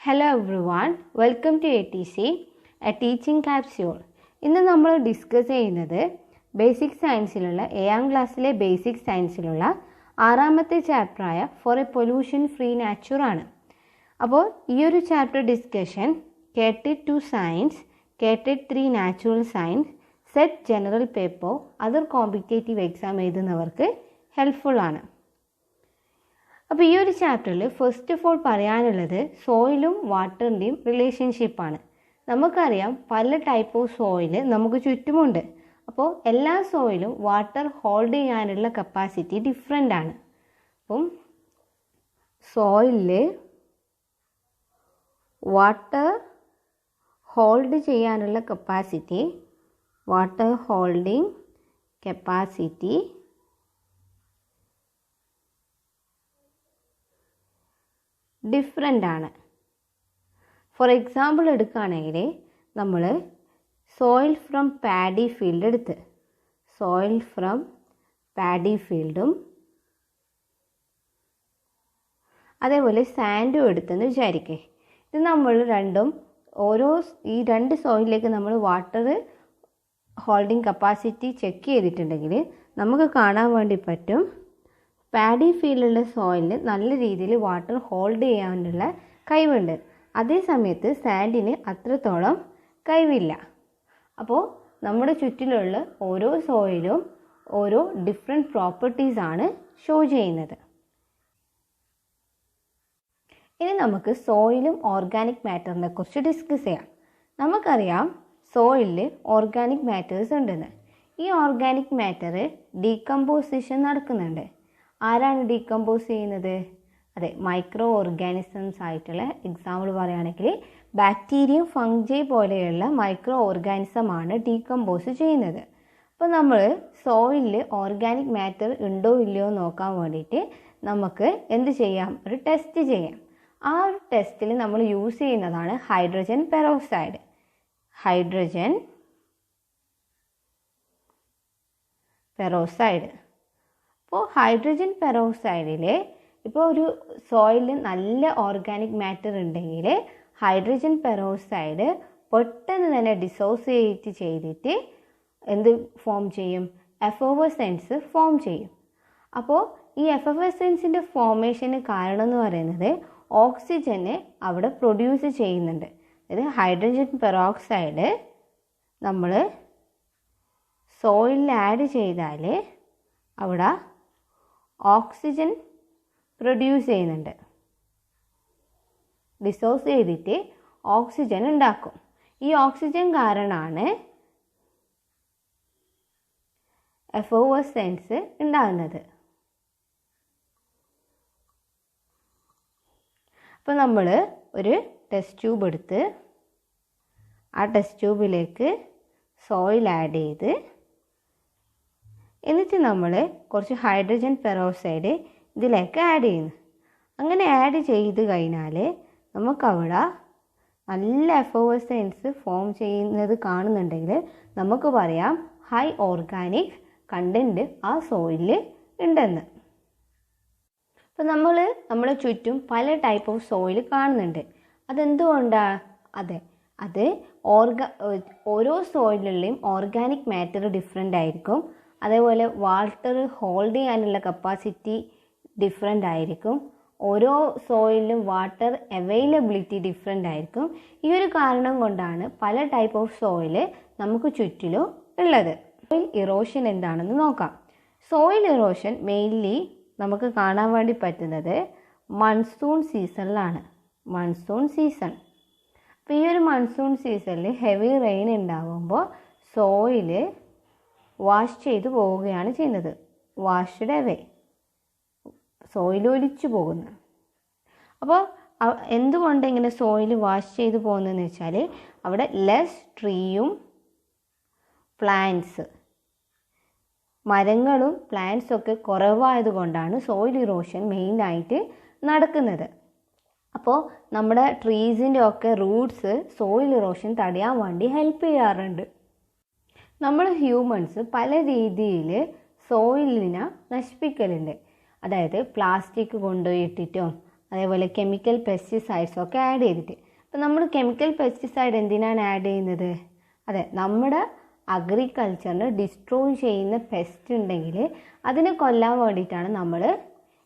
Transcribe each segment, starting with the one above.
Hello everyone, welcome to ATC, a teaching capsule. ഇന്ന് നമ്മൾ discuss ചെയ്യുന്നത് ബേസിക് സയൻസിലുള്ള 7ാം ക്ലാസ്സിലെ ബേസിക് സയൻസിലുള്ള 6ാമത്തെ ചാപ്റ്ററായ for a pollution free nature ആണ്. അപ്പോൾ ഈ ഒരു chapter discussion KTET 2 science, KTET 3 natural science, SET general paper, other competitive exam എഴുതുന്നവർക്ക് ഹെൽപ്ഫുൾ ആണ്. അപ്പോൾ ഈ ഒരു ചാപ്റ്ററിൽ ഫസ്റ്റ് ഓഫ് ഓൾ പറയാനുള്ളത് സോയിലും വാട്ടറിൻ്റെയും റിലേഷൻഷിപ്പാണ്. നമുക്കറിയാം പല ടൈപ്പ് ഓഫ് സോയിൽ നമുക്ക് ചുറ്റുമുണ്ട്. അപ്പോൾ എല്ലാ സോയിലും വാട്ടർ ഹോൾഡ് ചെയ്യാനുള്ള കപ്പാസിറ്റി ഡിഫറെൻ്റ് ആണ്. അപ്പം സോയിലിൽ വാട്ടർ ഹോൾഡ് ചെയ്യാനുള്ള capacity, water holding capacity different ആണ്. ഫോർ എക്സാമ്പിൾ എടുക്കുകയാണെങ്കിൽ നമ്മൾ സോയിൽ ഫ്രം പാഡി ഫീൽഡ് എടുത്ത് സോയിൽ ഫ്രം പാഡി ഫീൽഡും അതേപോലെ സാൻഡും എടുത്തെന്ന് വിചാരിക്കേ. ഇത് നമ്മൾ രണ്ടും ഈ രണ്ട് സോയിലിലേക്ക് നമ്മൾ വാട്ടർ ഹോൾഡിംഗ് കപ്പാസിറ്റി ചെക്ക് ചെയ്തിട്ടുണ്ടെങ്കിൽ നമുക്ക് കാണാൻ വേണ്ടി പറ്റും പാഡി ഫീൽഡിലുള്ള സോയിലിന് നല്ല രീതിയിൽ വാട്ടർ ഹോൾഡ് ചെയ്യാനുള്ള കഴിവുണ്ട്. അതേ സമയത്ത് സാൻഡിന് അത്രത്തോളം കഴിവില്ല. അപ്പോൾ നമ്മുടെ ചുറ്റിലുള്ള ഓരോ സോയിലും ഓരോ ഡിഫറെൻറ്റ് പ്രോപ്പർട്ടീസാണ് ഷോ ചെയ്യുന്നത്. ഇനി നമുക്ക് സോയിലും ഓർഗാനിക് മാറ്ററിനെ കുറിച്ച് ഡിസ്കസ് ചെയ്യാം. നമുക്കറിയാം സോയിലിൽ ഓർഗാനിക് മാറ്റേഴ്സ് ഉണ്ടെന്ന്. ഈ ഓർഗാനിക് മാറ്റർ ഡീകമ്പോസിഷൻ നടക്കുന്നുണ്ട്. ആരാണ് ഡീകമ്പോസ് ചെയ്യുന്നത്? അതെ, മൈക്രോ ഓർഗാനിസംസ് ആയിട്ടുള്ള എക്സാമ്പിൾ പറയുകയാണെങ്കിൽ ബാക്ടീരിയ, ഫംഗൈ പോലെയുള്ള മൈക്രോ ഓർഗാനിസമാണ് ഡീകമ്പോസ് ചെയ്യുന്നത്. അപ്പോൾ നമ്മൾ സോയിലിൽ ഓർഗാനിക് മാറ്റർ ഉണ്ടോ ഇല്ലയോ നോക്കാൻ വേണ്ടിയിട്ട് നമുക്ക് എന്ത് ചെയ്യാം? ഒരു ടെസ്റ്റ് ചെയ്യാം. ആ ഒരു ടെസ്റ്റിൽ നമ്മൾ യൂസ് ചെയ്യുന്നതാണ് ഹൈഡ്രജൻ പെറോക്സൈഡ്. Hydrogen peroxide. അപ്പോൾ ഹൈഡ്രജൻ പെറോക്സൈഡിൽ ഇപ്പോൾ ഒരു സോയിലിൽ നല്ല ഓർഗാനിക് മാറ്റർ ഉണ്ടെങ്കിൽ ഹൈഡ്രജൻ പെറോക്സൈഡ് പെട്ടെന്ന് തന്നെ ഡിസോസിയേറ്റ് ചെയ്തിട്ട് എന്ത് ഫോം ചെയ്യും? എഫേർവസെൻസ് ഫോം ചെയ്യും. അപ്പോൾ ഈ എഫേർവസെൻസിൻ്റെ ഫോർമേഷന് കാരണം എന്ന് പറയുന്നത് ഓക്സിജനെ അവിടെ പ്രൊഡ്യൂസ് ചെയ്യുന്നുണ്ട്. അതായത് ഹൈഡ്രജൻ പെറോക്സൈഡ് നമ്മൾ സോയിലിൽ ആഡ് ചെയ്താൽ അവിടെ ഓക്സിജൻ പ്രൊഡ്യൂസ് ചെയ്യുന്നുണ്ട്. ഡിസോസ് ചെയ്തിട്ട് ഓക്സിജൻ ഉണ്ടാക്കും. ഈ ഓക്സിജൻ കാരണമാണ് എഫേർവസെൻസ് ഉണ്ടാകുന്നത്. അപ്പോൾ നമ്മൾ ഒരു ടെസ്റ്റ് ട്യൂബ് എടുത്ത് ആ ടെസ്റ്റ് ട്യൂബിലേക്ക് സോയിൽ ആഡ് ചെയ്ത് എന്നിട്ട് നമ്മൾ കുറച്ച് ഹൈഡ്രജൻ പെറോക്സൈഡ് ഇതിലേക്ക് ആഡ് ചെയ്യുന്നു. അങ്ങനെ ആഡ് ചെയ്ത് കഴിഞ്ഞാൽ നമുക്കവിടെ നല്ല എഫേർവസെൻസ് ഫോം ചെയ്യുന്നത് കാണുന്നുണ്ടെങ്കിൽ നമുക്ക് പറയാം ഹൈ ഓർഗാനിക് കണ്ടൻറ്റ് ആ സോയിലിൽ ഉണ്ടെന്ന്. അപ്പോൾ നമ്മുടെ ചുറ്റും പല ടൈപ്പ് ഓഫ് സോയിൽ കാണുന്നുണ്ട്. അതെന്തുകൊണ്ടാണ്? അത് ഓരോ സോയിലുള്ളയും ഓർഗാനിക് മാറ്റർ ഡിഫറെൻ്റ് ആയിരിക്കും. അതേപോലെ വാട്ടർ ഹോൾഡ് ചെയ്യാനുള്ള കപ്പാസിറ്റി ഡിഫറെൻ്റ് ആയിരിക്കും. ഓരോ സോയിലും വാട്ടർ അവൈലബിലിറ്റി ഡിഫറെൻ്റ് ആയിരിക്കും. ഈ ഒരു കാരണം കൊണ്ടാണ് പല ടൈപ്പ് ഓഫ് സോയിൽ നമുക്ക് ചുറ്റിലും ഉള്ളത്. സോയിൽ ഇറോഷൻ എന്താണെന്ന് നോക്കാം. സോയിൽ ഇറോഷൻ മെയിൻലി നമുക്ക് കാണാൻ വേണ്ടി പറ്റുന്നത് മൺസൂൺ സീസണിലാണ്. Monsoon season. അപ്പോൾ ഈ ഒരു മൺസൂൺ സീസണിൽ ഹെവി റെയിൻ ഉണ്ടാകുമ്പോൾ സോയിൽ വാഷ് ചെയ്ത് പോവുകയാണ് ചെയ്യുന്നത്. വാഷ്ഡ് അവേ, സോയിൽ ഒലിച്ചു പോകുന്നു. അപ്പോൾ എന്തുകൊണ്ട് ഇങ്ങനെ സോയിൽ വാഷ് ചെയ്ത് പോകുന്നതെന്ന് വെച്ചാൽ അവിടെ ലെസ് ട്രീയും പ്ലാന്റ്സ്, മരങ്ങളും പ്ലാന്റ്സും ഒക്കെ കുറവായതുകൊണ്ടാണ് സോയിൽ ഇറോഷൻ മെയിനായിട്ട് നടക്കുന്നത്. അപ്പോൾ നമ്മുടെ ട്രീസിൻ്റെ ഒക്കെ റൂട്ട്സ് സോയിൽ ഇറോഷൻ തടയാൻ വേണ്ടി ഹെൽപ്പ് ചെയ്യാറുണ്ട്. നമ്മൾ ഹ്യൂമൻസ് പല രീതിയിൽ സോയിലിനെ നശിപ്പിക്കലുണ്ട്. അതായത് പ്ലാസ്റ്റിക് കൊണ്ടുപോയി ഇട്ടിട്ടും അതേപോലെ കെമിക്കൽ പെസ്റ്റിസൈഡ്സും ഒക്കെ ആഡ് ചെയ്തിട്ട്. അപ്പോൾ നമ്മൾ കെമിക്കൽ പെസ്റ്റിസൈഡ് എന്തിനാണ് ആഡ് ചെയ്യുന്നത്? അതെ, നമ്മുടെ അഗ്രികൾച്ചറിന് ഡിസ്ട്രോയ് ചെയ്യുന്ന പെസ്റ്റ് ഉണ്ടെങ്കിൽ അതിനെ കൊല്ലാൻ വേണ്ടിയിട്ടാണ് നമ്മൾ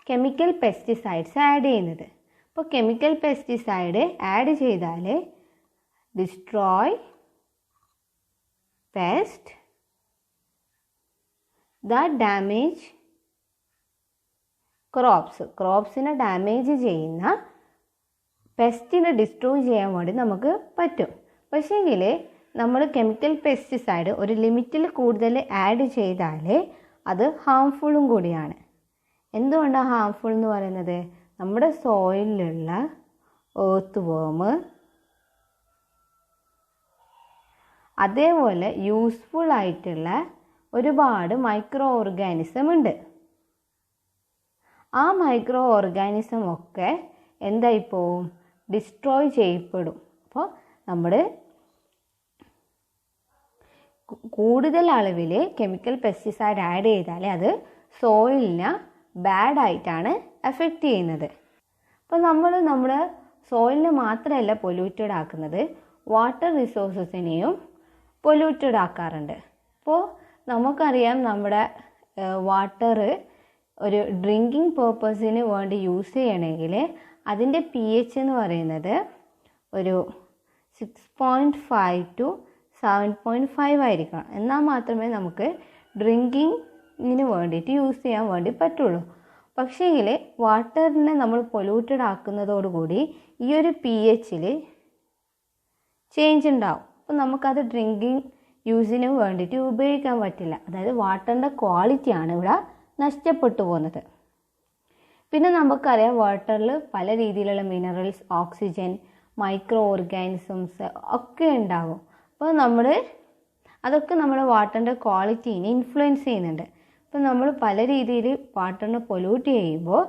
കെമിക്കൽ പെസ്റ്റിസൈഡ്സ് ആഡ് ചെയ്യുന്നത്. അപ്പോൾ കെമിക്കൽ പെസ്റ്റിസൈഡ് ആഡ് ചെയ്താൽ ഡിസ്ട്രോയ് പെസ്റ്റ് ദാറ്റ് ഡാമേജ് ക്രോപ്സിനെ ഡാമേജ് ചെയ്യുന്ന പെസ്റ്റിനെ ഡിസ്ട്രോയ് ചെയ്യാൻ വേണ്ടി നമുക്ക് പറ്റും. പക്ഷേങ്കിൽ നമ്മൾ കെമിക്കൽ പെസ്റ്റിസൈഡ് ഒരു ലിമിറ്റിൽ കൂടുതൽ ആഡ് ചെയ്താൽ അത് ഹാംഫുള്ളും കൂടിയാണ്. എന്തുകൊണ്ടാണ് ഹാംഫുൾ എന്ന് പറയുന്നത്? നമ്മുടെ സോയിലിലുള്ള എർത്ത് വേം, അതേപോലെ യൂസ്ഫുൾ ആയിട്ടുള്ള ഒരുപാട് മൈക്രോ ഓർഗാനിസം ഉണ്ട്. ആ മൈക്രോ ഓർഗാനിസം ഒക്കെ എന്തായിപ്പോവും? ഡിസ്ട്രോയ് ചെയ്യപ്പെടും. അപ്പോൾ നമ്മൾ കൂടുതൽ അളവിൽ കെമിക്കൽ പെസ്റ്റിസൈഡ് ആഡ് ചെയ്താൽ അത് സോയിലിനെ ബാഡായിട്ടാണ് എഫക്റ്റ് ചെയ്യുന്നത്. അപ്പോൾ നമ്മൾ നമ്മുടെ സോയിലിനെ മാത്രമല്ല പൊല്യൂറ്റഡ് ആക്കുന്നത്, വാട്ടർ റിസോഴ്സസിനെയും പൊല്യൂറ്റഡ് ആക്കാറുണ്ട്. അപ്പോൾ നമുക്കറിയാം നമ്മുടെ വാട്ടർ ഒരു ഡ്രിങ്കിങ് പേർപ്പസിന് വേണ്ടി യൂസ് ചെയ്യണമെങ്കിൽ അതിൻ്റെ pH എന്ന് പറയുന്നത് ഒരു 6.5 to 7.5 ആയിരിക്കണം. എന്നാൽ മാത്രമേ നമുക്ക് ഡ്രിങ്കിങ്ങിന് വേണ്ടിയിട്ട് യൂസ് ചെയ്യാൻ വേണ്ടി പറ്റുള്ളൂ. പക്ഷേങ്കിൽ വാട്ടറിനെ നമ്മൾ പൊല്യൂറ്റഡ് ആക്കുന്നതോടുകൂടി ഈ ഒരു pHൽ ചേഞ്ച് ഉണ്ടാവും. അപ്പോൾ നമുക്കത് ഡ്രിങ്കിങ് യൂസിന് വേണ്ടിയിട്ട് ഉപയോഗിക്കാൻ പറ്റില്ല. അതായത് വാട്ടറിൻ്റെ ക്വാളിറ്റിയാണ് ഇവിടെ നഷ്ടപ്പെട്ടു പോകുന്നത്. പിന്നെ നമുക്കറിയാം വാട്ടറിൽ പല രീതിയിലുള്ള മിനറൽസ്, ഓക്സിജൻ, മൈക്രോ ഓർഗാനിസംസ് ഒക്കെ ഉണ്ടാകും. അപ്പോൾ അതൊക്കെ നമ്മുടെ വാട്ടറിൻ്റെ ക്വാളിറ്റീനെ ഇൻഫ്ലുവൻസ് ചെയ്യുന്നുണ്ട്. അപ്പോൾ നമ്മൾ പല രീതിയിൽ വാട്ടറിനെ പൊല്യൂട്ട് ചെയ്യുമ്പോൾ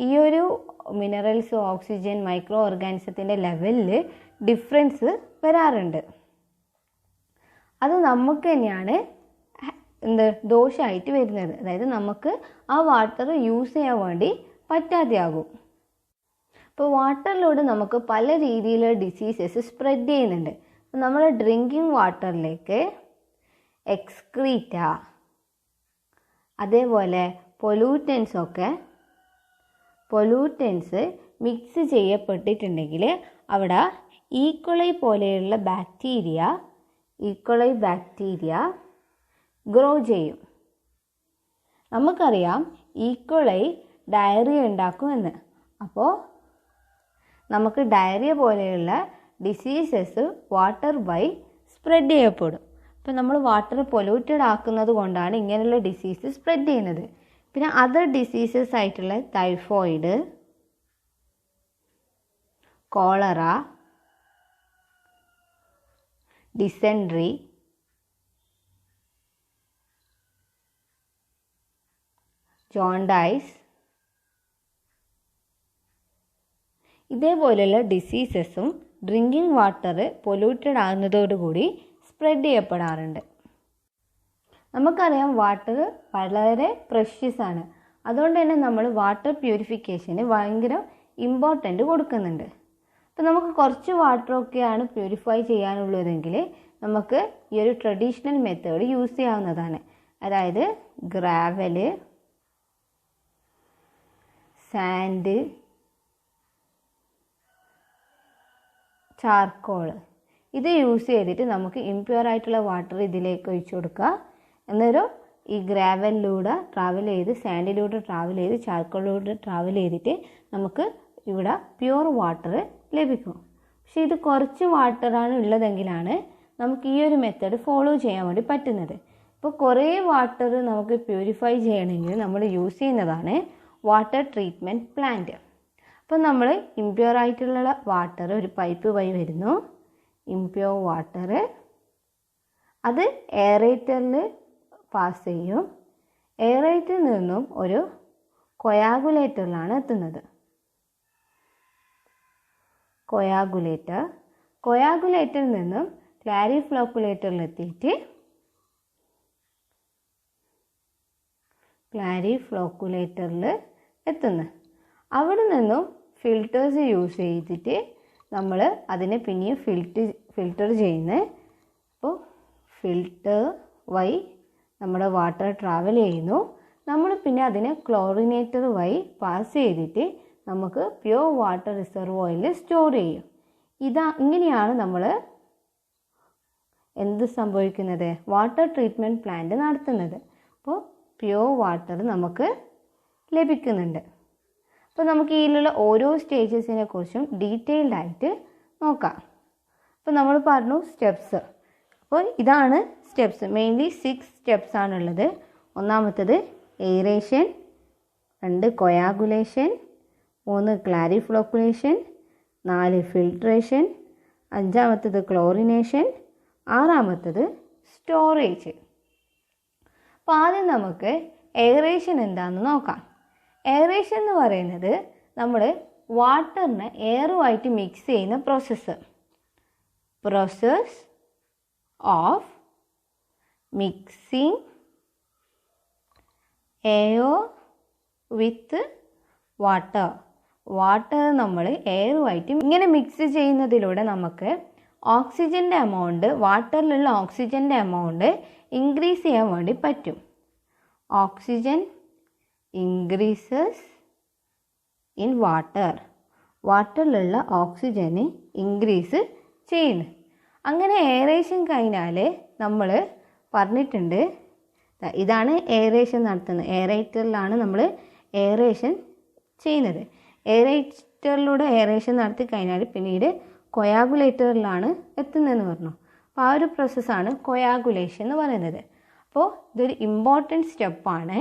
ഈ ഒരു മിനറൽസ്, ഓക്സിജൻ, മൈക്രോ ഓർഗാനിസത്തിൻ്റെ ലെവലിൽ ഡിഫറൻസ് വരാറുണ്ട്. അത് നമുക്ക് തന്നെയാണ് ദോഷമായിട്ട് വരുന്നത്. അതായത് നമുക്ക് ആ വാട്ടർ യൂസ് ചെയ്യാൻ വേണ്ടി പറ്റാതെയാകും. അപ്പോൾ വാട്ടറിലൂടെ നമുക്ക് പല രീതിയിലുള്ള ഡിസീസസ് സ്പ്രെഡ് ചെയ്യുന്നുണ്ട്. അപ്പോൾ നമ്മൾ ഡ്രിങ്കിങ് വാട്ടറിലേക്ക് എക്സ്ക്രീറ്റ, അതേപോലെ പൊല്യൂട്ടൻസ് മിക്സ് ചെയ്യപ്പെട്ടിട്ടുണ്ടെങ്കിൽ അവിടെ ഈക്വളൈ പോലെയുള്ള ബാക്ടീരിയ ഗ്രോ ചെയ്യും. നമുക്കറിയാം ഈക്വളൈ ഡയറിയ ഉണ്ടാക്കുമെന്ന്. അപ്പോൾ നമുക്ക് ഡയറിയ പോലെയുള്ള ഡിസീസസ് വാട്ടർ വഴി സ്പ്രെഡ് ചെയ്യപ്പെടും. അപ്പോൾ നമ്മൾ വാട്ടർ പൊല്യൂറ്റഡ് ആക്കുന്നത് കൊണ്ടാണ് ഇങ്ങനെയുള്ള ഡിസീസ് സ്പ്രെഡ് ചെയ്യുന്നത്. പിന്നെ അതർ ഡിസീസസ് ആയിട്ടുള്ള ടൈഫോയിഡ്, കോളറ, ഡിസെൻട്രി, ജോണ്ടൈസ്, ഇതേപോലെയുള്ള ഡിസീസസും ഡ്രിങ്കിങ് വാട്ടർ പൊല്യൂറ്റഡ് ആകുന്നതോടുകൂടി സ്പ്രെഡ് ചെയ്യപ്പെടാറുണ്ട്. നമുക്കറിയാം വാട്ടർ വളരെ പ്രഷ്യസ് ആണ്. അതുകൊണ്ട് തന്നെ നമ്മൾ വാട്ടർ പ്യൂരിഫിക്കേഷന് ഭയങ്കര ഇമ്പോർട്ടൻ്റ് കൊടുക്കുന്നുണ്ട്. അപ്പോൾ നമുക്ക് കുറച്ച് വാട്ടറൊക്കെയാണ് പ്യൂരിഫൈ ചെയ്യാനുള്ളതെങ്കിൽ നമുക്ക് ഈ ഒരു ട്രഡീഷണൽ മെത്തേഡ് യൂസ് ചെയ്യാവുന്നതാണ്. അതായത് ഗ്രാവല്, സാൻഡ്, ചാർക്കോൾ, ഇത് യൂസ് ചെയ്തിട്ട് നമുക്ക് ഇംപ്യൂർ ആയിട്ടുള്ള വാട്ടർ ഇതിലേക്ക് ഒഴിച്ചു കൊടുക്കുക. അന്നേരം ഈ ഗ്രാവലിലൂടെ ട്രാവൽ ചെയ്ത്, സാൻഡിലൂടെ ട്രാവൽ ചെയ്ത്, ചാർക്കോളിലൂടെ ട്രാവൽ ചെയ്തിട്ട് നമുക്ക് ഇവിടെ പ്യുവർ വാട്ടർ ലഭിക്കും. പക്ഷേ ഇത് കുറച്ച് വാട്ടറാണ് ഉള്ളതെങ്കിലാണ് നമുക്ക് ഈ ഒരു മെത്തേഡ് ഫോളോ ചെയ്യാൻ വേണ്ടി പറ്റുന്നത്. ഇപ്പോൾ കുറേ വാട്ടർ നമുക്ക് പ്യൂരിഫൈ ചെയ്യണമെങ്കിൽ നമ്മൾ യൂസ് ചെയ്യുന്നതാണ് വാട്ടർ ട്രീറ്റ്മെൻറ്റ് പ്ലാന്റ്. അപ്പോൾ നമ്മൾ ഇംപ്യൂർ ആയിട്ടുള്ള വാട്ടർ ഒരു പൈപ്പ് വഴി വരുന്നു, ഇംപ്യൂർ വാട്ടർ അത് എയറേറ്ററിൽ പാസ് ചെയ്യും. എയറേറ്ററിൽ നിന്നും ഒരു കൊയാഗുലേറ്ററിലാണ് എത്തുന്നത്. കൊയാഗുലേറ്ററിൽ നിന്നും ക്ലാരിഫ്ലോക്കുലേറ്ററിലെത്തിയിട്ട് ക്ലാരിഫ്ലോക്കുലേറ്ററിൽ എത്തുന്നു. അവിടെ നിന്നും ഫിൽറ്റേഴ്സ് യൂസ് ചെയ്തിട്ട് നമ്മൾ അതിനെ പിന്നെയും ഫിൽറ്റർ ചെയ്യുന്നത്. അപ്പോൾ ഫിൽറ്റർ വഴി നമ്മുടെ വാട്ടർ ട്രാവൽ ചെയ്യുന്നു. നമ്മൾ പിന്നെ അതിനെ ക്ലോറിനേറ്റർ വഴി പാസ് ചെയ്തിട്ട് നമുക്ക് പ്യുവർ വാട്ടർ റിസർവോയറിൽ സ്റ്റോർ ചെയ്യും. ഇങ്ങനെയാണ് നമ്മൾ എന്ത് സംഭവിക്കുന്നത്, വാട്ടർ ട്രീറ്റ്മെൻറ്റ് പ്ലാന്റ് നടത്തുന്നത്. അപ്പോൾ പ്യുവർ വാട്ടർ നമുക്ക് ലഭിക്കുന്നുണ്ട്. അപ്പോൾ നമുക്ക് ഇതിലുള്ള ഓരോ സ്റ്റേജസിനെ കുറിച്ചും ഡീറ്റെയിൽഡ് ആയിട്ട് നോക്കാം. അപ്പോൾ നമ്മൾ പറഞ്ഞു സ്റ്റെപ്സ്. അപ്പോൾ ഇതാണ് സ്റ്റെപ്സ്. മെയിൻലി 6 സ്റ്റെപ്സ് ആണുള്ളത്. ഒന്നാമത്തത് aeration, 2 coagulation, 3 ക്ലാരിഫ്ലോക്കുലേഷൻ, 4 filtration, 5 chlorination, 6 storage. അപ്പോൾ ആദ്യം നമുക്ക് എയറേഷൻ എന്താണെന്ന് നോക്കാം. എയറേഷൻ എന്ന് പറയുന്നത് നമ്മൾ വാട്ടറിനെ എയറുമായിട്ട് മിക്സ് ചെയ്യുന്ന process of mixing air with water നമ്മൾ എയറുമായിട്ട് ഇങ്ങനെ മിക്സ് ചെയ്യുന്നതിലൂടെ നമുക്ക് ഓക്സിജൻ്റെ എമൗണ്ട്, വാട്ടറിലുള്ള ഓക്സിജൻ്റെ എമൗണ്ട് ഇൻക്രീസ് ചെയ്യാൻ വേണ്ടി പറ്റും. ഓക്സിജൻ ഇൻക്രീസസ് ഇൻ വാട്ടറിലുള്ള ഓക്സിജന് ഇൻക്രീസ് ചെയ്യുന്നു. അങ്ങനെ എയറേഷൻ കഴിഞ്ഞാൽ നമ്മൾ പറഞ്ഞിട്ടുണ്ട്, ഇതാണ് എയറേഷൻ നടത്തുന്നത്. എയറേറ്ററിലാണ് നമ്മൾ എയറേഷൻ ചെയ്യുന്നത്. എയറേറ്ററിലൂടെ എയറേഷൻ നടത്തി കഴിഞ്ഞാൽ പിന്നീട് കൊയാഗുലേറ്ററിലാണ് എത്തുന്നതെന്ന് പറഞ്ഞു. അപ്പോൾ ആ ഒരു പ്രോസസ്സാണ് കൊയാഗുലേഷൻ എന്ന് പറയുന്നത്. അപ്പോൾ ഇതൊരു ഇമ്പോർട്ടൻറ്റ് സ്റ്റെപ്പാണ്.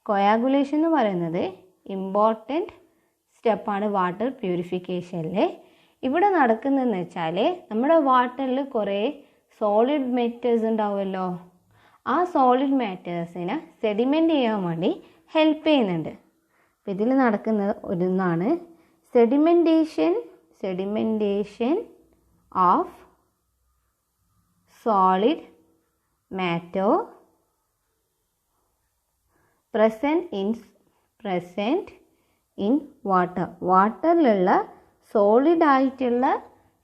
കൊയാഗുലേഷൻ എന്ന് പറയുന്നത് ഇമ്പോർട്ടൻറ്റ് സ്റ്റെപ്പാണ് വാട്ടർ പ്യൂരിഫിക്കേഷനിൽ. ഇവിടെ നടക്കുന്നതെന്ന് വെച്ചാൽ നമ്മുടെ വാട്ടറിൽ കുറേ സോളിഡ് മാറ്റേഴ്സ് ഉണ്ടാവുമല്ലോ. ആ സോളിഡ് മാറ്റേഴ്സിനെ സെഡിമെൻ്റ് ചെയ്യാൻ വേണ്ടി ഹെൽപ്പ് ചെയ്യുന്നുണ്ട്. അപ്പോൾ ഇതിൽ നടക്കുന്ന ഒന്നാണ് sedimentation of solid matter present in വാട്ടറിലുള്ള സോളിഡായിട്ടുള്ള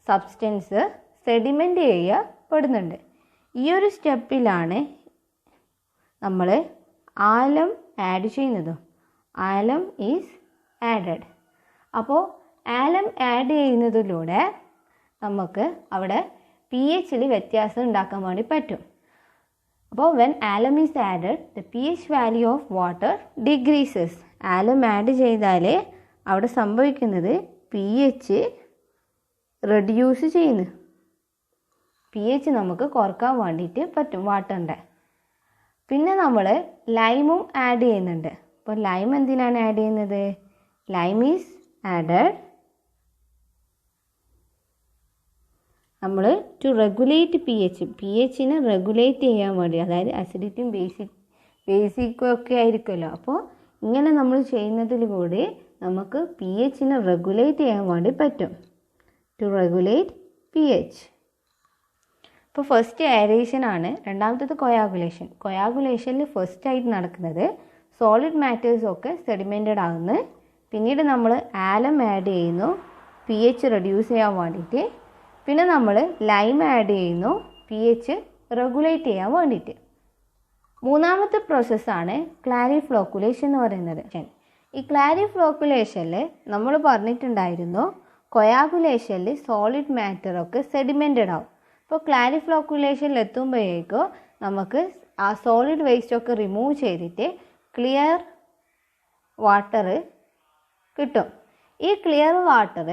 സബ്സ്റ്റൻസ് സെഡിമെൻ്റ് ചെയ്യപ്പെടുന്നുണ്ട്. ഈ ഒരു സ്റ്റെപ്പിലാണ് നമ്മൾ ആലം ആഡ് ചെയ്യുന്നത്. Alum is added. അപ്പോൾ ആലം ആഡ് ചെയ്യുന്നതിലൂടെ നമുക്ക് അവിടെ pH വ്യത്യാസം ഉണ്ടാക്കാൻ വേണ്ടി പറ്റും. അപ്പോൾ when Alam is added the pH value of water decreases. Alam add ചെയ്താൽ അവിടെ സംഭവിക്കുന്നത് pH റെഡ്യൂസ് ചെയ്യുന്നു. pH നമുക്ക് കുറക്കാൻ വേണ്ടിയിട്ട് പറ്റും വാട്ടറിൻ്റെ. പിന്നെ നമ്മൾ ലൈമും ആഡ് ചെയ്യുന്നുണ്ട്. അപ്പോൾ ലൈം എന്തിനാണ് ആഡ് ചെയ്യുന്നത്? ലൈം ഈസ് ആഡഡ് നമ്മൾ ടു റെഗുലേറ്റ് pHനെ റെഗുലേറ്റ് ചെയ്യാൻ വേണ്ടി, അതായത് അസിഡിറ്റിയും ബേസിക്കും ഒക്കെ ആയിരിക്കുമല്ലോ. അപ്പോൾ ഇങ്ങനെ നമ്മൾ ചെയ്യുന്നതിലൂടെ നമുക്ക് pHനെ റെഗുലേറ്റ് ചെയ്യാൻ വേണ്ടി പറ്റും. To regulate pH. ഇപ്പോൾ ഫസ്റ്റ് എയറേഷൻ ആണ്. രണ്ടാമത്തേത് കൊയാഗുലേഷൻ. കൊയാഗുലേഷനിൽ ഫസ്റ്റ് ആയിട്ട് നടക്കുന്നത് സോളിഡ് മാറ്റേഴ്സൊക്കെ സെഡിമെൻറ്റഡ് ആകുന്നു. പിന്നീട് നമ്മൾ ആലം ആഡ് ചെയ്യുന്നു pH റെഡ്യൂസ് ചെയ്യാൻ വേണ്ടിയിട്ട്. പിന്നെ നമ്മൾ ലൈം ആഡ് ചെയ്യുന്നു pH റെഗുലേറ്റ് ചെയ്യാൻ വേണ്ടിയിട്ട്. മൂന്നാമത്തെ പ്രോസസ്സാണ് ക്ലാരിഫ്ലോക്കുലേഷൻ എന്ന് പറയുന്നത്. ഈ ക്ലാരിഫ്ലോക്കുലേഷനിൽ നമ്മൾ പറഞ്ഞിട്ടുണ്ടായിരുന്നു കൊയാഗുലേഷനിൽ സോളിഡ് മാറ്ററൊക്കെ സെഡിമെൻറ്റഡ് ആവും. അപ്പോൾ ക്ലാരിഫ്ലോക്കുലേഷനിൽ എത്തുമ്പോഴേക്കും നമുക്ക് ആ സോളിഡ് വേസ്റ്റൊക്കെ റിമൂവ് ചെയ്തിട്ട് ക്ലിയർ വാട്ടർ കിട്ടും. ഈ ക്ലിയർ വാട്ടർ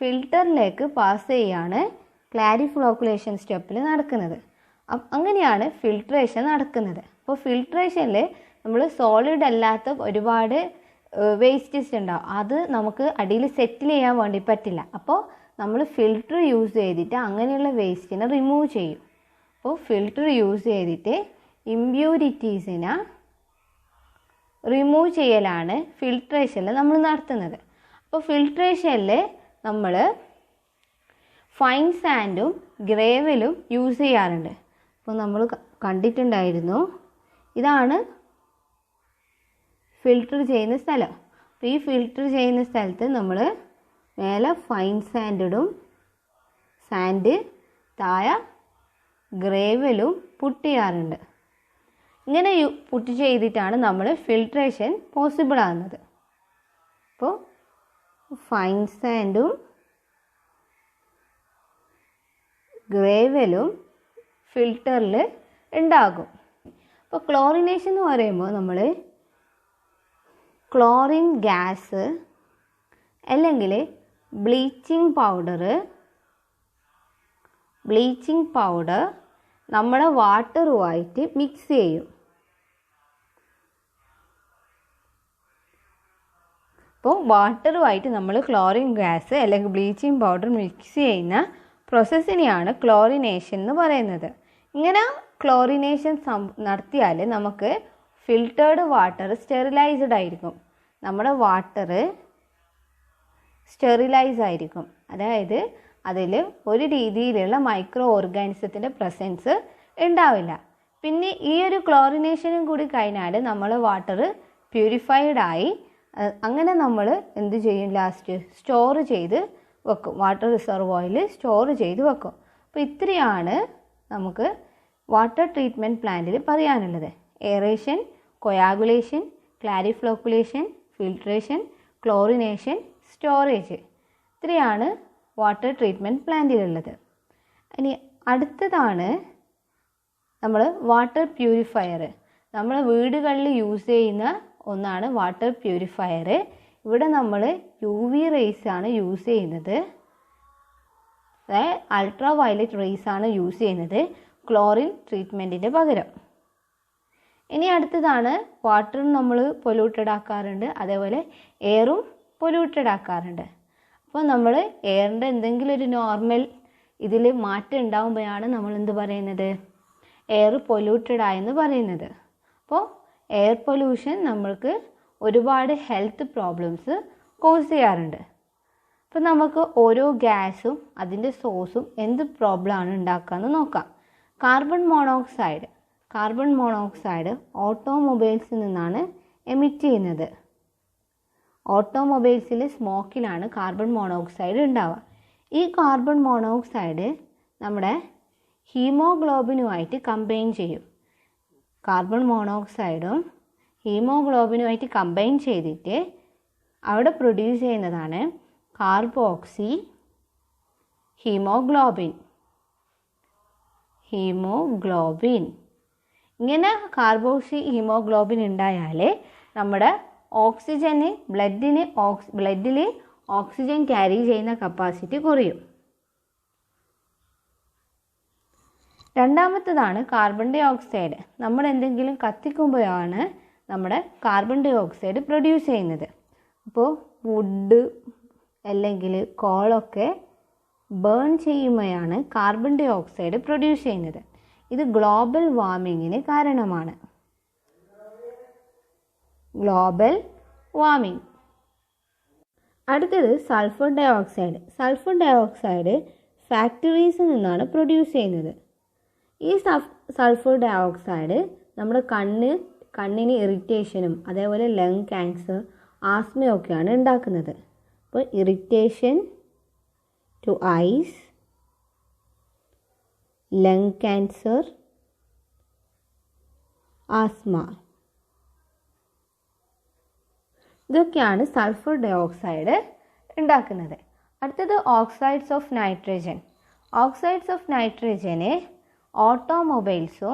ഫിൽറ്ററിലേക്ക് പാസ് ചെയ്യാണ് ക്ലാരിഫ്ലോക്കുലേഷൻ സ്റ്റെപ്പിൽ നടക്കുന്നത്. അങ്ങനെയാണ് ഫിൽട്രേഷൻ നടക്കുന്നത്. അപ്പോൾ ഫിൽട്രേഷനിൽ നമ്മൾ സോളിഡ് അല്ലാത്ത ഒരുപാട് വേസ്റ്റസ് ഉണ്ടാവും. അത് നമുക്ക് അടിയിൽ സെറ്റിൽ ചെയ്യാൻ വേണ്ടി പറ്റില്ല. അപ്പോൾ നമ്മൾ ഫിൽറ്റർ യൂസ് ചെയ്തിട്ട് അങ്ങനെയുള്ള വേസ്റ്റിനെ റിമൂവ് ചെയ്യും. അപ്പോൾ ഫിൽറ്റർ യൂസ് ചെയ്തിട്ട് ഇമ്പ്യൂരിറ്റീസിനെ റിമൂവ് ചെയ്യലാണ് ഫിൽട്രേഷനിൽ നമ്മൾ നടത്തുന്നത്. അപ്പോൾ ഫിൽട്രേഷനിൽ നമ്മൾ ഫൈൻ സാൻഡും ഗ്രേവലും യൂസ് ചെയ്യാറുണ്ട്. അപ്പോൾ നമ്മൾ കണ്ടിട്ടുണ്ടായിരുന്നു, ഇതാണ് ഫിൽറ്റർ ചെയ്യുന്ന സ്ഥലം. ഈ ഫിൽറ്റർ ചെയ്യുന്ന സ്ഥലത്ത് നമ്മൾ മേലെ ഫൈൻ സാൻഡ് ഇടും, സാൻഡ് താഴെ ഗ്രേവലും പുട്ട് ചെയ്യാറുണ്ട്. ഇങ്ങനെ പുട്ട് ചെയ്തിട്ടാണ് നമ്മൾ ഫിൽട്രേഷൻ പോസിബിൾ ആകുന്നത്. അപ്പോൾ ഫൈൻ സാൻഡും ഗ്രേവലും ഫിൽറ്ററിൽ ഉണ്ടാകും. അപ്പോൾ ക്ലോറിനേഷൻ എന്ന് പറയുമ്പോൾ നമ്മൾ ക്ലോറിൻ ഗ്യാസ് അല്ലെങ്കിൽ ബ്ലീച്ചിങ് പൗഡർ നമ്മുടെ വാട്ടറുമായിട്ട് മിക്സ് ചെയ്യും. അപ്പോൾ വാട്ടറുമായിട്ട് നമ്മൾ ക്ലോറിൻ ഗ്യാസ് അല്ലെങ്കിൽ ബ്ലീച്ചിങ് പൗഡർ മിക്സ് ചെയ്യുന്ന പ്രോസസ്സിനെയാണ് ക്ലോറിനേഷൻ എന്ന് പറയുന്നത്. ഇങ്ങനെ ക്ലോറിനേഷൻ നടത്തിയാൽ നമുക്ക് ഫിൽറ്റേർഡ് വാട്ടർ സ്റ്റെറിലൈസ്ഡ് ആയിരിക്കും. നമ്മുടെ വാട്ടർ സ്റ്റെറിലൈസ് ആയിരിക്കും. അതായത് അതിൽ ഒരു രീതിയിലുള്ള മൈക്രോ ഓർഗാനിസത്തിൻ്റെ പ്രസൻസ് ഉണ്ടാവില്ല. പിന്നെ ഈ ഒരു ക്ലോറിനേഷനും കൂടി കഴിഞ്ഞാൽ നമ്മൾ വാട്ടർ പ്യൂരിഫൈഡ് ആയി. അങ്ങനെ നമ്മൾ എന്ത് ചെയ്യും, ലാസ്റ്റ് സ്റ്റോർ ചെയ്ത് വെക്കും, വാട്ടർ റിസർവോയിൽ സ്റ്റോർ ചെയ്ത് വെക്കും. അപ്പോൾ ഇത്രയാണ് നമുക്ക് വാട്ടർ ട്രീറ്റ്മെൻറ്റ് പ്ലാന്റിൽ പറയാനുള്ളത്. Aeration, coagulation, clariflocculation, filtration, chlorination, storage. ഇത്രയാണ് വാട്ടർ ട്രീറ്റ്മെൻറ്റ് പ്ലാന്റിലുള്ളത്. ഇനി അടുത്തതാണ് നമ്മൾ വാട്ടർ പ്യൂരിഫയർ. നമ്മൾ വീടുകളിൽ യൂസ് ചെയ്യുന്ന ഒന്നാണ് വാട്ടർ പ്യൂരിഫയർ. ഇവിടെ നമ്മൾ UV റേസ് ആണ് യൂസ് ചെയ്യുന്നത്, അൾട്രാ വയലറ്റ് റേസ് ആണ് യൂസ് ചെയ്യുന്നത് ക്ലോറിൻ ട്രീറ്റ്മെൻറ്റിൻ്റെ പകരം. ഇനി അടുത്തതാണ് വാട്ടർ നമ്മൾ പൊല്യൂട്ടഡ് ആക്കാറുണ്ട്, അതേപോലെ എയറും പൊല്യൂട്ടഡ് ആക്കാറുണ്ട്. അപ്പോൾ നമ്മൾ എയറിൻ്റെ എന്തെങ്കിലും ഒരു നോർമൽ ഇതിൽ മാറ്റം ഉണ്ടാകുമ്പോഴാണ് നമ്മൾ എന്ത് പറയുന്നത്, എയർ പൊല്യൂട്ടഡ് ആയെന്ന് പറയുന്നത്. അപ്പോൾ എയർ പൊല്യൂഷൻ നമ്മൾക്ക് ഒരുപാട് ഹെൽത്ത് പ്രോബ്ലംസ് കോസ് ചെയ്യാറുണ്ട്. അപ്പോൾ നമുക്ക് ഓരോ ഗ്യാസും അതിൻ്റെ സോഴ്സും എന്ത് പ്രോബ്ലമാണ് ഉണ്ടാക്കുകയെന്ന് നോക്കാം. കാർബൺ മോണോക്സൈഡ് ഓട്ടോമൊബൈൽസിൽ നിന്നാണ് എമിറ്റ് ചെയ്യുന്നത്. ഓട്ടോമൊബൈൽസിൽ സ്മോക്കിലാണ് കാർബൺ മോണോക്സൈഡ് ഉണ്ടാവുക. ഈ കാർബൺ മോണോക്സൈഡ് നമ്മുടെ ഹീമോഗ്ലോബിനുമായിട്ട് കമ്പൈൻ ചെയ്യും. കാർബൺ മോണോക്സൈഡും ഹീമോഗ്ലോബിനുമായിട്ട് കമ്പൈൻ ചെയ്തിട്ട് അവിടെ പ്രൊഡ്യൂസ് ചെയ്യുന്നതാണ് കാർബോക്സി ഹീമോഗ്ലോബിൻ. ഇങ്ങനെ കാർബോക്സി ഹീമോഗ്ലോബിൻ ഉണ്ടായാൽ നമ്മുടെ ഓക്സിജന് ബ്ലഡിൽ ഓക്സിജൻ ക്യാരി ചെയ്യുന്ന കപ്പാസിറ്റി കുറയും. രണ്ടാമത്തതാണ് കാർബൺ ഡൈ ഓക്സൈഡ്. നമ്മൾ എന്തെങ്കിലും കത്തിക്കുമ്പോഴാണ് നമ്മുടെ കാർബൺ ഡൈ ഓക്സൈഡ് പ്രൊഡ്യൂസ് ചെയ്യുന്നത്. അപ്പോൾ വുഡ് അല്ലെങ്കിൽ കോളൊക്കെ ബേൺ ചെയ്യുമ്പോഴാണ് കാർബൺ ഡൈ ഓക്സൈഡ് പ്രൊഡ്യൂസ് ചെയ്യുന്നത്. ഇത് ഗ്ലോബൽ വാർമിങ്ങിന് കാരണമാണ്. അടുത്തത് സൾഫർ ഡൈ ഓക്സൈഡ് ഫാക്ടറീസിൽ നിന്നാണ് പ്രൊഡ്യൂസ് ചെയ്യുന്നത്. ഈ സൾഫർ ഡൈ ഓക്സൈഡ് നമ്മുടെ കണ്ണിന് ഇറിറ്റേഷനും അതേപോലെ ലങ് ക്യാൻസർ, ആസ്മയൊക്കെയാണ് ഉണ്ടാക്കുന്നത്. അപ്പോൾ irritation to eyes, lung cancer, asthma, ഇതൊക്കെയാണ് സൾഫർ ഡൈ ഓക്സൈഡ് ഉണ്ടാക്കുന്നത്. അടുത്തത് ഓക്സൈഡ്സ് ഓഫ് നൈട്രജന് ഓട്ടോമൊബൈൽസ്,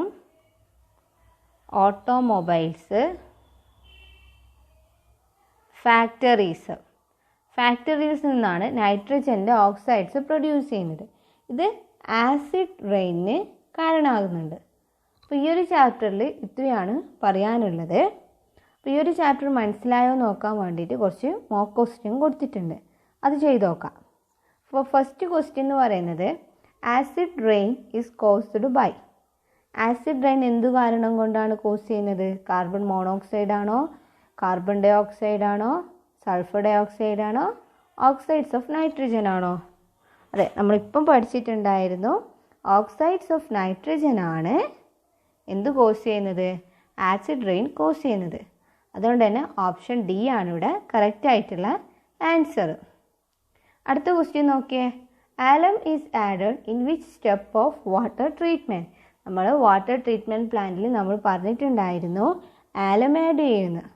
ഫാക്ടറീസിൽ നിന്നാണ് നൈട്രജൻ്റെ ഓക്സൈഡ്സ് പ്രൊഡ്യൂസ് ചെയ്യുന്നത്. ഇത് ആസിഡ് റെയിനിന് കാരണമാകുന്നുണ്ട്. അപ്പോൾ ഈ ഒരു ചാപ്റ്ററിൽ ഇത്രയാണ് പറയാനുള്ളത്. അപ്പോൾ ഈ ഒരു ചാപ്റ്റർ മനസ്സിലായോ നോക്കാൻ വേണ്ടിയിട്ട് കുറച്ച് മോക്ക് ക്വസ്റ്റ്യൻ കൊടുത്തിട്ടുണ്ട്, അത് ചെയ്ത് നോക്കാം. അപ്പോൾ ഫസ്റ്റ് ക്വസ്റ്റ്യൻ എന്ന് പറയുന്നത് acid rain is caused by. Acid rain എന്തു കാരണം കൊണ്ടാണ് കോസ് ചെയ്യുന്നത്? കാർബൺ മോണോക്സൈഡ് ആണോ, കാർബൺ ഡൈ ഓക്സൈഡ് ആണോ, സൾഫർ ഡൈ ഓക്സൈഡ് ആണോ, ഓക്സൈഡ്സ് ഓഫ് നൈട്രജൻ ആണോ? അതെ, നമ്മളിപ്പം പഠിച്ചിട്ടുണ്ടായിരുന്നു ഓക്സൈഡ്സ് ഓഫ് നൈട്രജൻ ആണ് എന്ത് കോസ് ചെയ്യുന്നത്? ആസിഡ് റെയിൻ കോസ് ചെയ്യുന്നത്. അതുകൊണ്ട് തന്നെ ഓപ്ഷൻ ഡി ആണ് ഇവിടെ കറക്റ്റ് ആയിട്ടുള്ള ആൻസർ. അടുത്ത ക്വസ്റ്റ്യൻ നോക്കിയേ. Alum is added in which step of water treatment. നമ്മൾ വാട്ടർ ട്രീറ്റ്മെൻറ്റ് പ്ലാന്റിൽ നമ്മൾ പറഞ്ഞിട്ടുണ്ടായിരുന്നു ആലം ആഡ് ചെയ്യുന്നത്.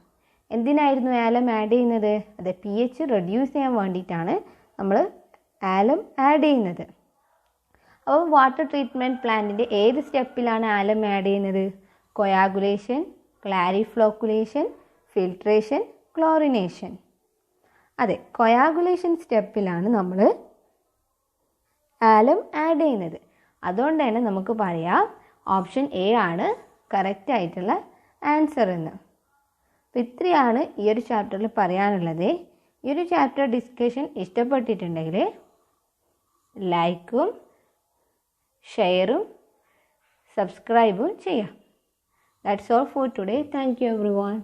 എന്തിനായിരുന്നു ആലം ആഡ് ചെയ്യുന്നത്? അത് pH റെഡ്യൂസ് ചെയ്യാൻ വേണ്ടിയിട്ടാണ് നമ്മൾ ആലം ആഡ് ചെയ്യുന്നത്. അപ്പോൾ വാട്ടർ ട്രീറ്റ്മെൻറ്റ് പ്ലാന്റിൻ്റെ ഏത് സ്റ്റെപ്പിലാണ് ആലം ആഡ് ചെയ്യുന്നത്? Coagulation, clariflocculation, filtration, chlorination. അതെ, കൊയാഗുലേഷൻ സ്റ്റെപ്പിലാണ് നമ്മൾ ആലം ആഡ് ചെയ്യുന്നത്. അതുകൊണ്ട് തന്നെ നമുക്ക് പറയാം ഓപ്ഷൻ എ ആണ് കറക്റ്റ് ആയിട്ടുള്ള ആൻസർ എന്ന്. അപ്പോൾ ഇത്രയാണ് ഈ ഒരു ചാപ്റ്ററിൽ പറയാനുള്ളത്. ഈ ഒരു ചാപ്റ്റർ ഡിസ്കഷൻ ഇഷ്ടപ്പെട്ടിട്ടുണ്ടെങ്കിൽ ലൈക്കും ഷെയറും സബ്സ്ക്രൈബും ചെയ്യാം. That's all for today. Thank you everyone.